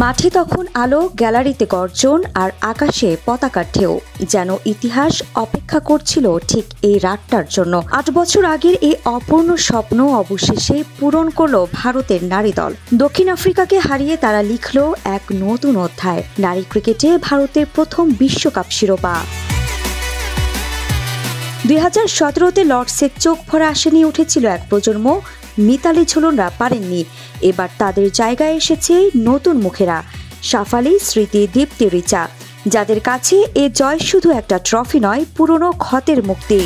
মাঠে তখন আলো, গ্যালারিতে গর্জন আর আকাশে পতাকার ঢেউ, যেন ইতিহাস অপেক্ষা করছিল ঠিক এই রাতটার জন্য। ৮ বছর আগের এই অপূর্ণ স্বপ্ন অবশেষে পূরণ করলো ভারতের নারী দল। দক্ষিণ আফ্রিকাকে হারিয়ে তারা লিখল এক নতুন অধ্যায়, নারী ক্রিকেটে ভারতের প্রথম বিশ্বকাপ শিরোপা। 2017-তে লর্ডসের চোখ ভরা আশা নিয়ে উঠেছিল এক প্রজন্ম। মিতালি ঝুলনরা পারেননি। এবার তাদের জায়গায় এসেছে নতুন মুখেরা, শাফালি, স্মৃতি, দীপ্তি, রিচা, যাদের কাছে এ জয় শুধু একটা ট্রফি নয়, পুরনো ক্ষতের মুক্তি।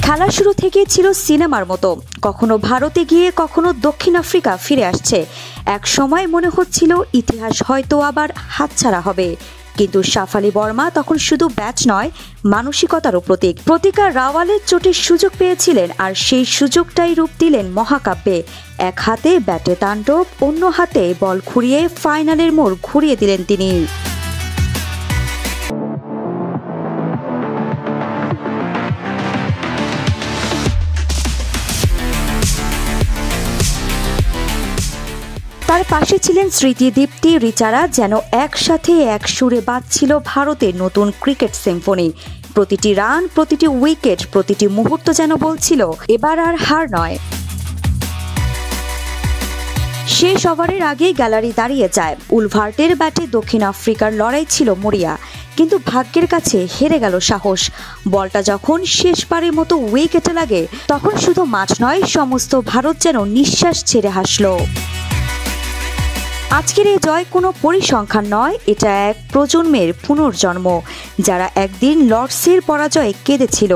খেলা শুরু থেকে ছিল সিনেমার মতো, কখনো ভারতে গিয়ে কখনো দক্ষিণ আফ্রিকা ফিরে আসছে। এক সময় মনে হচ্ছিল ইতিহাস হয়তো আবার হাতছাড়া হবে, কিন্তু শাফালি বর্মা তখন শুধু ব্যাট নয়, মানসিকতারও প্রতীক। প্রতিকা রাওয়ালের চোটের সুযোগ পেয়েছিলেন, আর সেই সুযোগটাই রূপ দিলেন মহাকাব্যে। এক হাতে ব্যাটে তাণ্ডব, অন্য হাতে বল ঘুরিয়ে ফাইনালের মোড় ঘুরিয়ে দিলেন তিনি। তার পাশে ছিলেন স্মৃতি, দীপ্তি, রিচারা, যেন একসাথে এক সুরে বাজছিল ভারতের নতুন ক্রিকেট সিম্ফনি। প্রতিটি রান, প্রতিটি উইকেট, প্রতিটি মুহূর্ত যেন বলছিল এবার আর হার নয়। শেষ ওভারের আগে গ্যালারি দাঁড়িয়ে যায়। উলভার্টের ব্যাটে দক্ষিণ আফ্রিকার লড়াই ছিল মরিয়া, কিন্তু ভাগ্যের কাছে হেরে গেল সাহস। বলটা যখন শেষবারের মতো উইকেটে লাগে, তখন শুধু মাঠ নয়, সমস্ত ভারত যেন নিঃশ্বাস ছেড়ে হাসল। আজকের এই জয় কোনো পরিসংখ্যান নয়, এটা এক প্রজন্মের পুনর্জন্ম। যারা একদিন লর্ডসের পরাজয়ে কেঁদেছিল,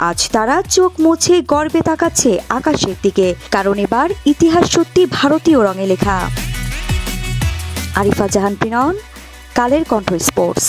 আজ তারা চোখ মুছে গর্বে তাকাচ্ছে আকাশের দিকে, কারণ এবার ইতিহাস সত্যি ভারতীয় রঙে লেখা। আরিফা জাহান পিনন, কালের কণ্ঠ স্পোর্টস।